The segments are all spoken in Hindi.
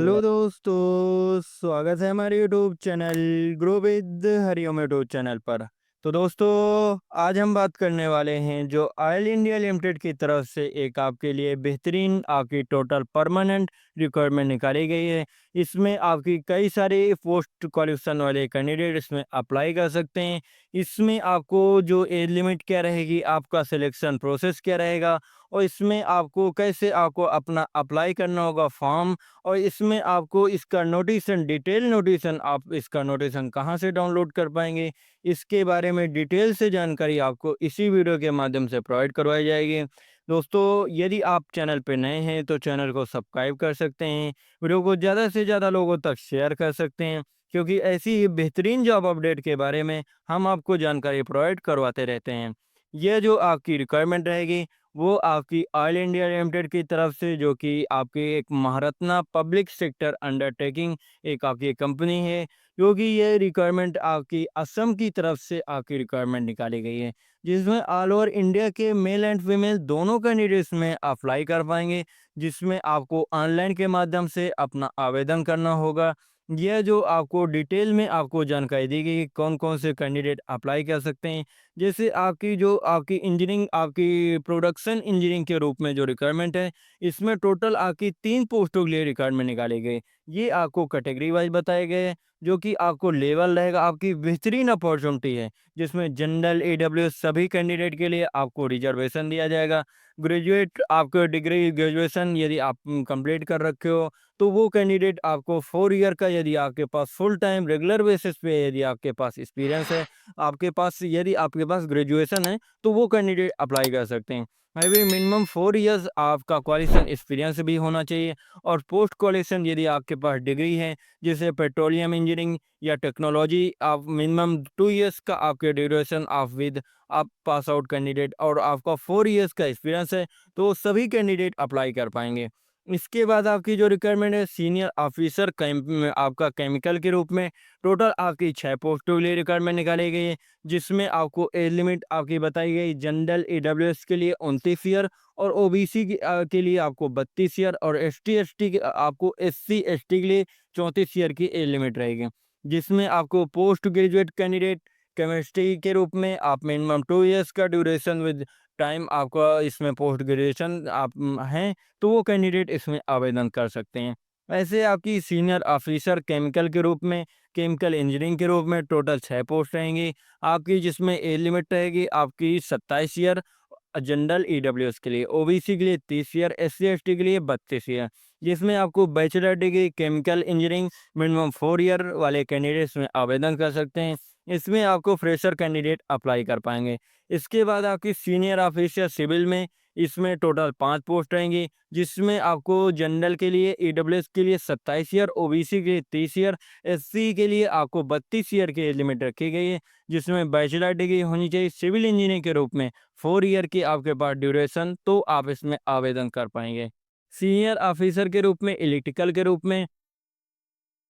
हेलो दोस्तों, स्वागत है हमारे YouTube channel grow with Hariom YouTube channel पर। तो दोस्तों, आज हम बात करने वाले हैं जो ऑयल इंडिया लिमिटेड की तरफ से एक आपके लिए बेहतरीन आपकी टोटल परमानेंट रिक्वायरमेंट निकाली गई है। इसमें आपकी कई सारे पोस्ट क्वालिफिकेशन वाले कैंडिडेट इसमें अप्लाई कर सकते हैं। इसमें आपको जो एज लिमिट क्या रहेगी, आपका सिलेक्शन प्रोसेस क्या रहेगा, और इसमें आपको कैसे आपको अपना अप्लाई करना होगा फॉर्म, और इसमें आपको इसका नोटिशन डिटेल नोटिशन आप इसका नोटिशन कहाँ से डाउनलोड कर पाएंगे, इसके बारे में डिटेल से जानकारी आपको इसी वीडियो के माध्यम से प्रोवाइड करवाई जाएगी। दोस्तों, यदि आप चैनल पे नए हैं तो चैनल को सब्सक्राइब कर सकते हैं, वीडियो को ज़्यादा से ज़्यादा लोगों तक शेयर कर सकते हैं, क्योंकि ऐसी ही बेहतरीन जॉब अपडेट के बारे में हम आपको जानकारी प्रोवाइड करवाते रहते हैं। यह जो आपकी रिक्वायरमेंट रहेगी वो आपकी ऑयल इंडिया लिमिटेड की तरफ से, जो कि आपकी एक महारत्ना पब्लिक सेक्टर अंडरटेकिंग एक आपकी कंपनी है, क्योंकि ये रिक्वायरमेंट आपकी असम की तरफ से आपकी रिक्वायरमेंट निकाली गई है, जिसमें ऑल ओवर इंडिया के मेल एंड फीमेल दोनों कैंडिडेट्स में अप्लाई कर पाएंगे। जिसमें आपको ऑनलाइन के माध्यम से अपना आवेदन करना होगा। यह जो आपको डिटेल में आपको जानकारी दी गई कि कौन कौन से कैंडिडेट अप्लाई कर सकते हैं। जैसे आपकी जो आपकी इंजीनियरिंग आपकी प्रोडक्शन इंजीनियरिंग के रूप में जो रिक्वायरमेंट है, इसमें टोटल आपकी 3 पोस्टों के लिए रिक्वायरमेंट निकाले गए। ये आपको कैटेगरी वाइज बताए गए हैं, जो कि आपको लेवल रहेगा आपकी बेहतरीन अपॉर्चुनिटी है, जिसमें जनरल ईडब्ल्यूएस सभी कैंडिडेट के लिए आपको रिजर्वेशन दिया जाएगा। ग्रेजुएट आपको डिग्री ग्रेजुएशन यदि आप कंप्लीट कर रखे हो तो वो कैंडिडेट आपको 4 ईयर का, यदि आपके पास फुल टाइम रेगुलर बेसिस पे यदि आपके पास एक्सपीरियंस है, आपके पास यदि आपके पास ग्रेजुएशन है, तो वो कैंडिडेट अप्लाई कर सकते हैं। अभी मिनिमम 4 इयर्स आपका क्वालिफिकेशन एक्सपीरियंस भी होना चाहिए। और पोस्ट क्वालिफिकेशन यदि आपके पास डिग्री है, जैसे पेट्रोलियम इंजीनियरिंग या टेक्नोलॉजी, आप मिनिमम 2 इयर्स का आपके ड्यूरेशन आप विद आप पास आउट कैंडिडेट, और आपका 4 इयर्स का एक्सपीरियंस है, तो सभी कैंडिडेट अप्लाई कर पाएंगे। इसके बाद आपकी जो रिक्वायरमेंट है सीनियर ऑफिसर आपका केमिकल के रूप में, टोटल आपकी 6 पोस्टों के लिए रिक्वायरमेंट निकाली गई है। जिसमें आपको एज लिमिट आपकी बताई गई जनरल ईडब्ल्यूएस के लिए 29 ईयर, और ओबीसी के लिए आपको 32 ईयर, और एसटी एसटी के आपको एससी एसटी के लिए 34 ईयर की एज लिमिट रहेगी। जिसमें आपको पोस्ट ग्रेजुएट कैंडिडेट केमिस्ट्री के रूप में आप मिनिमम 2 इयर्स का ड्यूरेशन विद टाइम आपका इसमें पोस्ट ग्रेजुएशन आप हैं, तो वो कैंडिडेट इसमें आवेदन कर सकते हैं। ऐसे आपकी सीनियर ऑफिसर केमिकल के रूप में, केमिकल इंजीनियरिंग के रूप में टोटल 6 पोस्ट रहेंगी आपकी, जिसमें एज लिमिट रहेगी आपकी 27 ईयर जनरल ईडब्ल्यूएस के लिए, ओबीसी के लिए 30 ईयर, एससी एसटी के लिए 32 ईयर। जिसमें आपको bachelor degree chemical engineering minimum 4 year वाले कैंडिडेट्स में आवेदन कर सकते हैं। इसमें आपको फ्रेशर कैंडिडेट अप्लाई कर पाएंगे। इसके बाद आपकी सीनियर ऑफिसर सिविल में, इसमें टोटल 5 पोस्ट रहेंगी, जिसमें आपको जनरल के लिए ईडब्ल्यूएस के लिए 27 ईयर, ओबीसी के लिए 30 ईयर, एससी के लिए आपको 32 ईयर की एज लिमिट रखी गई है। जिसमें बैचलर डिग्री होनी चाहिए सिविल इंजीनियरिंग के रूप में, 4 ईयर की आपके पास ड्यूरेशन, तो आप इसमें आवेदन कर पाएंगे। सीनियर ऑफिसर के रूप में इलेक्ट्रिकल के रूप में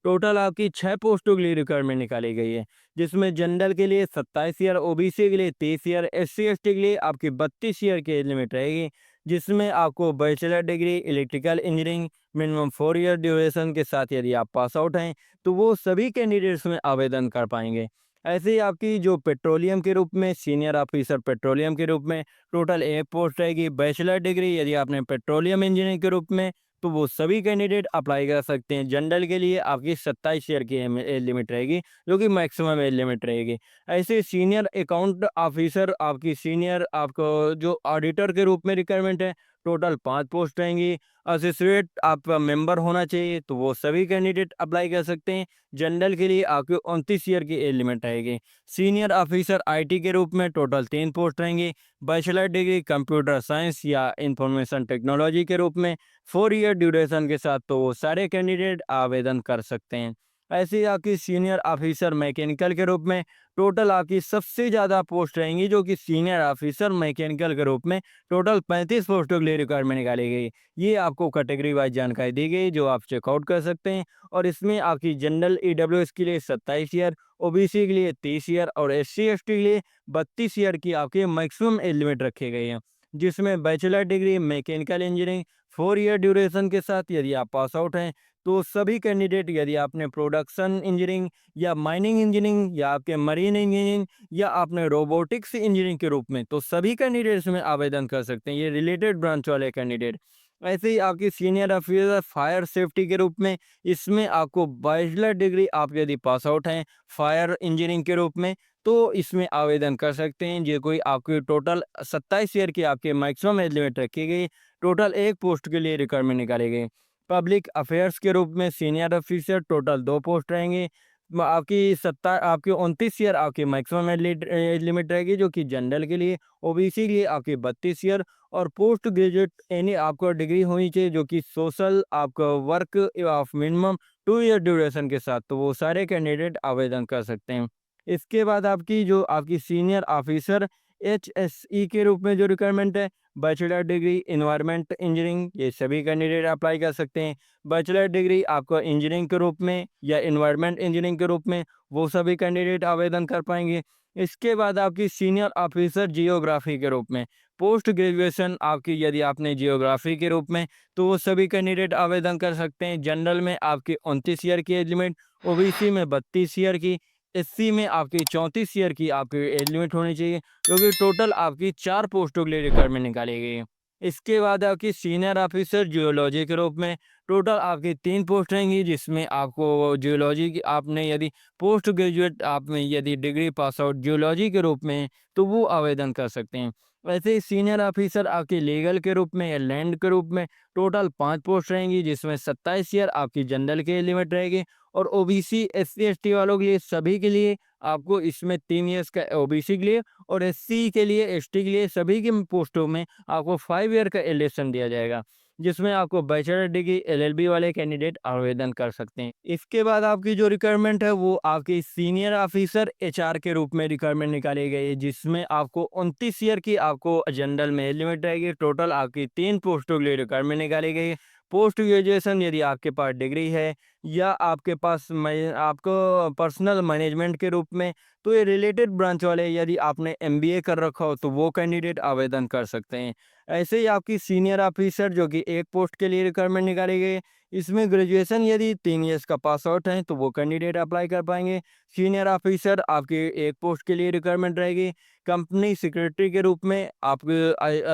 टोटल आपकी 6 पोस्टों के लिए रिक्वायरमेंट निकाली गई है। जिसमें जनरल के लिए 27 ईयर, ओबीसी के लिए 30 ईयर, एससी एसटी के लिए आपकी 32 ईयर की एज लिमिट रहेगी। जिसमें आपको bachelor degree electrical engineering minimum 4 year duration के साथ यदि आप पास आउट हैं, तो वो सभी कैंडिडेट्स में आवेदन कर पाएंगे। ऐसे ही आपकी जो पेट्रोलियम के रूप में सीनियर ऑफिसर पेट्रोलियम के रूप में टोटल एक पोस्ट रहेगी। बैचलर डिग्री यदि आपने पेट्रोलियम इंजीनियरिंग के रूप में, तो वो सभी कैंडिडेट अप्लाई कर सकते हैं। जनरल के लिए आपकी 27 ईयर की एज लिमिट रहेगी, जो कि मैक्सिमम एज लिमिट रहेगी। ऐसे सीनियर अकाउंट ऑफिसर आपकी सीनियर आपको जो ऑडिटर के रूप में रिक्वायरमेंट है, टोटल 5 पोस्ट रहेंगी। एसोसिएट आपका मेंबर होना चाहिए, तो वो सभी कैंडिडेट अप्लाई कर सकते हैं। जनरल के लिए आपकी 29 ईयर की एज लिमिट रहेगी। सीनियर ऑफिसर आईटी के रूप में टोटल 3 पोस्ट रहेंगी। बैचलर डिग्री कंप्यूटर साइंस या इंफॉर्मेशन टेक्नोलॉजी के रूप में 4 ईयर ड्यूरेशन के साथ, तो वो सारे कैंडिडेट आवेदन कर सकते हैं। ऐसे ही आपकी सीनियर ऑफिसर मैकेनिकल के रूप में टोटल आपकी सबसे ज़्यादा पोस्ट रहेंगी, जो कि सीनियर ऑफिसर मैकेनिकल के रूप में टोटल 35 पोस्टों के लिए रिक्वायरमेंट निकाली गई। ये आपको कैटेगरी वाइज जानकारी दी गई, जो आप चेकआउट कर सकते हैं। और इसमें आपकी जनरल ईडब्ल्यूएस के लिए 27 ईयर, ओबीसी के लिए 30 ईयर, और एससी एसटी के लिए 32 ईयर की आपकी मैक्सिमम एज लिमिट रखी गई है। जिसमें bachelor degree mechanical engineering 4 year duration के साथ यदि आप पास आउट हैं, तो सभी कैंडिडेट यदि आपने प्रोडक्शन इंजीनियरिंग या माइनिंग इंजीनियरिंग या आपके मरीन इंजीनियरिंग या आपने रोबोटिक्स इंजीनियरिंग के रूप में, तो सभी कैंडिडेट्स में आवेदन कर सकते हैं, ये रिलेटेड ब्रांच वाले कैंडिडेट। ऐसे ही आपकी सीनियर ऑफिसर फायर सेफ्टी के रूप में, इसमें आपको बैचलर डिग्री आप यदि पास आउट हैं फायर इंजीनियरिंग के रूप में, तो इसमें आवेदन कर सकते हैं। ये कोई आपकी टोटल 27 ईयर की आपके मैक्सिमम एज लिमिट रखी गई। टोटल एक पोस्ट के लिए रिक्वायरमेंट निकाली गई। पब्लिक अफेयर्स के रूप में सीनियर ऑफिसर टोटल 2 पोस्ट रहेंगे। आपकी 29 ईयर आपकी मैक्सिमम एज लिमिट रहेगी, जो कि जनरल के लिए, ओबीसी के लिए आपकी 32 ईयर और पोस्ट ग्रेजुएट एनी आपको डिग्री होनी चाहिए जो कि सोशल आपका work of minimum 2 year duration के साथ, तो वो सारे कैंडिडेट आवेदन कर सकते हैं। इसके बाद आपकी सीनियर ऑफिसर एचएसई के रूप में जो रिक्वायरमेंट है, बैचलर डिग्री इन्वायरमेंट इंजीनियरिंग, ये सभी कैंडिडेट अप्लाई कर सकते हैं। बैचलर डिग्री आपको इंजीनियरिंग के रूप में या इन्वायरमेंट इंजीनियरिंग के रूप में, वो सभी कैंडिडेट आवेदन कर पाएंगे। इसके बाद आपकी सीनियर ऑफिसर जियोग्राफी के रूप में, पोस्ट ग्रेजुएशन आपकी यदि आपने जियोग्राफी के रूप में, तो वो सभी कैंडिडेट आवेदन कर सकते हैं। जनरल में आपकी 29 ईयर की एज लिमिट, ओबीसी में 32 ईयर की, एससी में आपकी 34 ईयर की आपकी एज लिमिट होनी चाहिए, क्योंकि टोटल आपकी 4 पोस्टों के लिए रिक्वायरमेंट निकाली गई है। इसके बाद आपकी सीनियर ऑफिसर जियोलॉजी के रूप में, टोटल आपकी 3 पोस्ट रहेंगी, जिसमें आपको जियोलॉजी की आपने यदि पोस्ट ग्रेजुएट आप में यदि डिग्री पास आउट जियोलॉजी के रूप में, तो वो आवेदन कर सकते हैं। वैसे ही सीनियर ऑफिसर आपके लीगल के रूप में या लैंड के रूप में, टोटल 5 पोस्ट रहेंगी, जिसमें 27 ईयर आपकी जनरल के लिमिट रहेगी और ओबीसी एससी एसटी वालों के लिए सभी के लिए आपको इसमें 3 ईयर्स का ओबीसी के लिए और एससी के लिए एसटी के लिए सभी की पोस्टों में आपको 5 ईयर का एलिएशन दिया जाएगा, जिसमें आपको बैचलर डिग्री एलएलबी वाले कैंडिडेट आवेदन कर सकते हैं। इसके बाद आपकी जो रिक्वायरमेंट है वो आपकी सीनियर ऑफिसर एचआर के रूप में रिक्वायरमेंट निकाली गई है, जिसमें आपको 29 ईयर की आपको जनरल में एज लिमिट रहेगी। टोटल आपकी 3 पोस्टों के लिए रिक्वायरमेंट निकाली गई है। पोस्ट ग्रेजुएशन यदि आपके पास डिग्री है या आपके पास आपको पर्सनल मैनेजमेंट के रूप में, तो ये रिलेटेड ब्रांच वाले यदि आपने एमबीए कर रखा हो, तो वो कैंडिडेट आवेदन कर सकते हैं। ऐसे ही आपकी सीनियर ऑफिसर जो कि एक पोस्ट के लिए रिक्वायरमेंट निकाली गई है, इसमें ग्रेजुएशन यदि 3 ईयर्स का पास आउट है, तो वो कैंडिडेट अप्लाई कर पाएंगे। सीनियर ऑफिसर आपकी एक पोस्ट के लिए रिक्वायरमेंट रहेगी। कंपनी सेक्रेटरी के रूप में आपके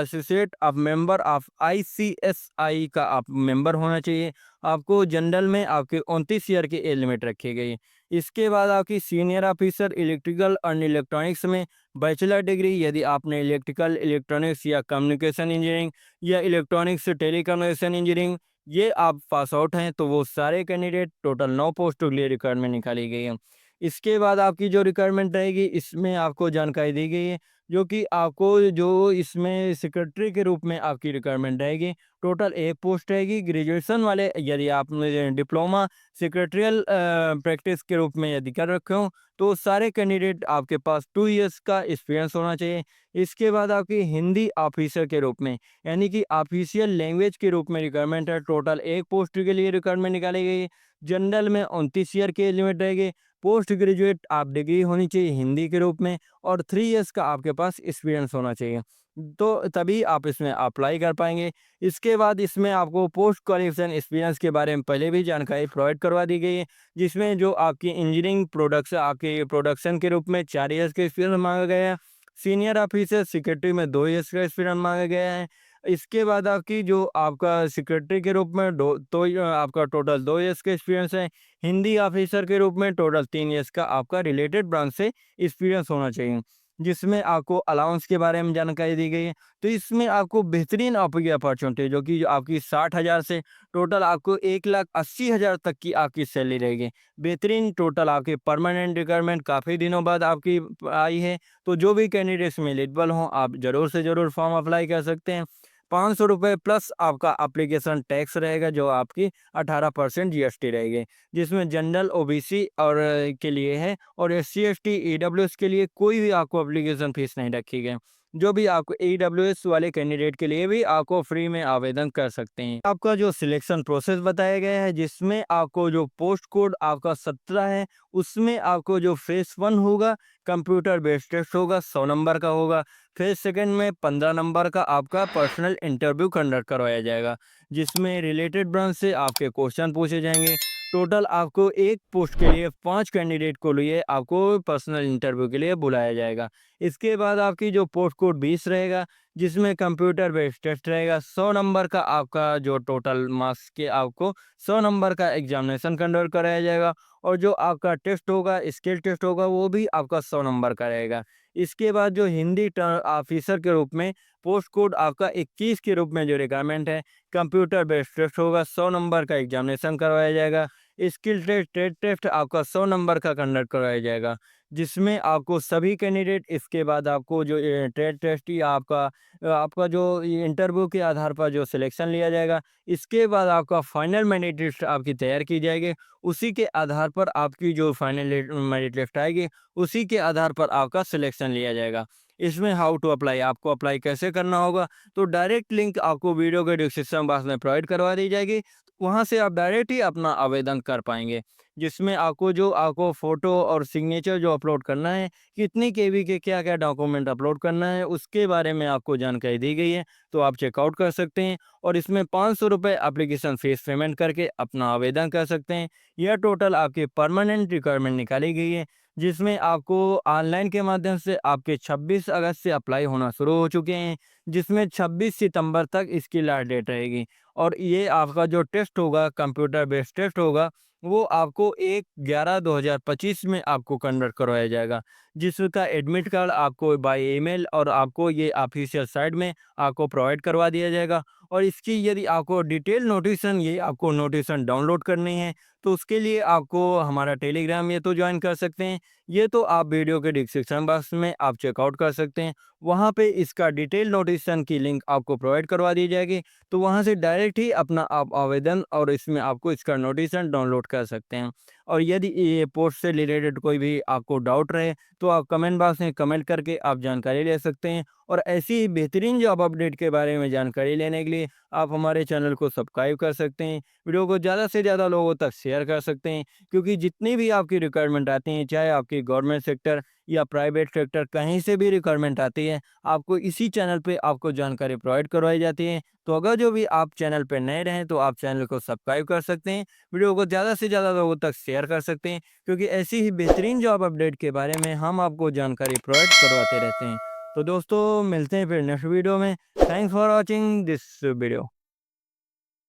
एसोसिएट आप मेंबर ऑफ आईसीएसआई का आप मेंबर होना चाहिए। आपको जनरल में आपके 29 ईयर की एज लिमिट रखी गई। इसके बाद आपकी senior officer electrical and electronics में बैचलर डिग्री यदि आपने इलेक्ट्रिकल इलेक्ट्रॉनिक्स या कम्युनिकेशन इंजीनियरिंग या इलेक्ट्रॉनिक्स टेलीकम्युनिकेशन इंजीनियरिंग ये आप पास आउट हैं, तो वो सारे कैंडिडेट टोटल 9 पोस्टों के लिए रिक्वायरमेंट निकाली गई है। इसके बाद आपकी जो रिक्वायरमेंट रहेगी इसमें आपको जानकारी दी गई है, जो कि आपको जो इसमें सेक्रेटरी के रूप में आपकी रिक्वायरमेंट रहेगी। टोटल एक पोस्ट रहेगी। ग्रेजुएशन वाले यदि आपने डिप्लोमा सेक्रेटरियल प्रैक्टिस के रूप में यदि कर रखे हो, तो सारे कैंडिडेट आपके पास 2 इयर्स का एक्सपीरियंस होना चाहिए। इसके बाद आपकी हिंदी ऑफिसर के रूप में, यानी कि ऑफिशियल लैंग्वेज के रूप में रिक्वायरमेंट है। टोटल एक पोस्ट के लिए रिक्वायरमेंट निकाली गई है। जनरल में 29 ईयर की लिमिट रहेगी। पोस्ट ग्रेजुएट आप डिग्री होनी चाहिए हिंदी के रूप में और 3 इयर्स का आपके पास एक्सपीरियंस होना चाहिए, तो तभी आप इसमें अप्लाई कर पाएंगे। इसके बाद इसमें आपको पोस्ट क्वालिफिकेशन एक्सपीरियंस के बारे में पहले भी जानकारी प्रोवाइड करवा दी गई है, जिसमें जो आपकी इंजीनियरिंग प्रोडक्शन आपके प्रोडक्शन के रूप में 4 इयर्स का एक्सपीरियंस मांगा गया है। सीनियर ऑफिसर सेक्रेटरी में 2 इयर्स का एक्सपीरियंस मांगा गया है। इसके बाद आपकी जो आपका सेक्रेटरी के रूप में आपका टोटल 2 इयर्स का एक्सपीरियंस है। हिंदी ऑफिसर के रूप में टोटल 3 इयर्स का आपका रिलेटेड ब्रांच से एक्सपीरियंस होना चाहिए, जिसमें आपको अलाउंस के बारे में जानकारी दी गई है। तो इसमें आपको बेहतरीन आपकी अपॉर्चुनिटी जो कि आपकी 60,000 से टोटल आपको 1,80,000 तक की आपकी सैलरी रहेगी। बेहतरीन टोटल आपकी परमानेंट रिक्वायरमेंट काफ़ी दिनों बाद आपकी आई है, तो जो भी कैंडिडेट्स में एलिजिबल हों आप ज़रूर से ज़रूर फॉर्म अप्लाई कर सकते हैं। 500 रुपये प्लस आपका एप्लीकेशन टैक्स रहेगा, जो आपकी 18% जीएसटी रहेगी, जिसमें जनरल ओबीसी और के लिए है और एससी एसटी ईडब्ल्यूएस के लिए कोई भी आपको एप्लीकेशन फीस नहीं रखी गई। जो भी आपको AWS वाले कैंडिडेट के लिए भी आपको फ्री में आवेदन कर सकते हैं। आपका जो सिलेक्शन प्रोसेस बताया गया है, जिसमें आपको जो पोस्ट कोड आपका 17 है, उसमें आपको जो फेस 1 होगा कंप्यूटर बेस्ड टेस्ट होगा, 100 नंबर का होगा। फेस सेकंड में 15 नंबर का आपका पर्सनल इंटरव्यू कंडक्ट करवाया जाएगा, जिसमें रिलेटेड ब्रांच से आपके क्वेश्चन पूछे जाएंगे। टोटल आपको एक पोस्ट के लिए 5 कैंडिडेट को लिए आपको पर्सनल इंटरव्यू के लिए बुलाया जाएगा। इसके बाद आपकी जो पोस्ट कोड 20 रहेगा, जिसमें कंप्यूटर बेस्ड टेस्ट रहेगा। 100 नंबर का आपका जो टोटल मार्क्स के आपको 100 नंबर का एग्जामिनेशन कंडक्ट कराया जाएगा, और जो आपका टेस्ट होगा, स्किल टेस्ट होगा, वो भी आपका 100 नंबर का रहेगा। इसके बाद जो हिंदी ऑफिसर के रूप में पोस्ट कोड आपका 21 के रूप में जो रिक्वायरमेंट है, कंप्यूटर बेस्ड टेस्ट होगा, 100 नंबर का एग्जामिनेशन करवाया जाएगा। स्किल टेस्ट, ट्रेड टेस्ट आपका 100 नंबर का कंडक्ट कराया जाएगा, जिसमें आपको सभी कैंडिडेट, इसके बाद आपको जो ट्रेड टेस्ट या आपका जो इंटरव्यू के आधार पर जो सिलेक्शन लिया जाएगा। इसके बाद आपका फाइनल मेरिट लिस्ट आपकी तैयार की जाएगी। उसी के आधार पर आपकी जो फाइनल मेरिट लिस्ट आएगी, उसी के आधार पर आपका सिलेक्शन लिया जाएगा। इसमें हाउ टू अप्लाई, आपको अप्लाई कैसे करना होगा, तो डायरेक्ट लिंक आपको वीडियो के डिस्क्रिप्शन बॉक्स में प्रोवाइड करवा दी जाएगी। वहाँ से आप डायरेक्ट ही अपना आवेदन कर पाएंगे, जिसमें आपको फ़ोटो और सिग्नेचर जो अपलोड करना है, कितनी केबी के क्या-क्या डॉक्यूमेंट अपलोड करना है, उसके बारे में आपको जानकारी दी गई है। तो आप चेकआउट कर सकते हैं, और इसमें ₹500 एप्लीकेशन फ़ीस पेमेंट करके अपना आवेदन कर सकते हैं। यह टोटल आपकी परमानेंट रिक्वायरमेंट निकाली गई है, जिसमें आपको ऑनलाइन के माध्यम से आपके 26 अगस्त से अप्लाई होना शुरू हो चुके हैं, जिसमें 26 सितंबर तक इसकी लास्ट डेट रहेगी। और ये आपका जो टेस्ट होगा, कंप्यूटर बेस्ड टेस्ट होगा, वो आपको 1/11/2025 में आपको कंडक्ट करवाया जाएगा, जिसका एडमिट कार्ड आपको बाय ईमेल और आपको ये ऑफिशियल साइट में आपको प्रोवाइड करवा दिया जाएगा। और इसकी यदि आपको डिटेल नोटिसन, ये आपको नोटिसन डाउनलोड करनी है, तो उसके लिए आपको हमारा टेलीग्राम ये तो ज्वाइन कर सकते हैं। ये तो आप वीडियो के डिस्क्रिप्शन बॉक्स में आप चेकआउट कर सकते हैं। वहाँ पे इसका डिटेल नोटिसन की लिंक आपको प्रोवाइड करवा दी जाएगी। तो वहाँ से डायरेक्ट ही अपना आप आवेदन और इसमें आपको इसका नोटिसन डाउनलोड कर सकते हैं। और यदि ये पोस्ट से रिलेटेड कोई भी आपको डाउट रहे, तो आप कमेंट बॉक्स में कमेंट करके आप जानकारी ले सकते हैं। और ऐसी ही बेहतरीन जॉब अपडेट के बारे में जानकारी लेने के लिए आप हमारे चैनल को सब्सक्राइब कर सकते हैं। वीडियो को ज़्यादा से ज़्यादा लोगों तक शेयर कर सकते हैं, क्योंकि जितनी भी आपकी रिक्वायरमेंट आती हैं, चाहे आपकी गवर्नमेंट सेक्टर या प्राइवेट सेक्टर, कहीं से भी रिक्वायरमेंट आती है, आपको इसी चैनल पे आपको जानकारी प्रोवाइड करवाई जाती है। तो अगर जो भी आप चैनल पे नए रहें, तो आप चैनल को सब्सक्राइब कर सकते हैं, वीडियो को ज़्यादा से ज़्यादा लोगों तक शेयर कर सकते हैं, क्योंकि ऐसी ही बेहतरीन जॉब अपडेट के बारे में हम आपको जानकारी प्रोवाइड करवाते रहते हैं। तो दोस्तों, मिलते हैं फिर नेक्स्ट वीडियो में। Thanks for watching this video.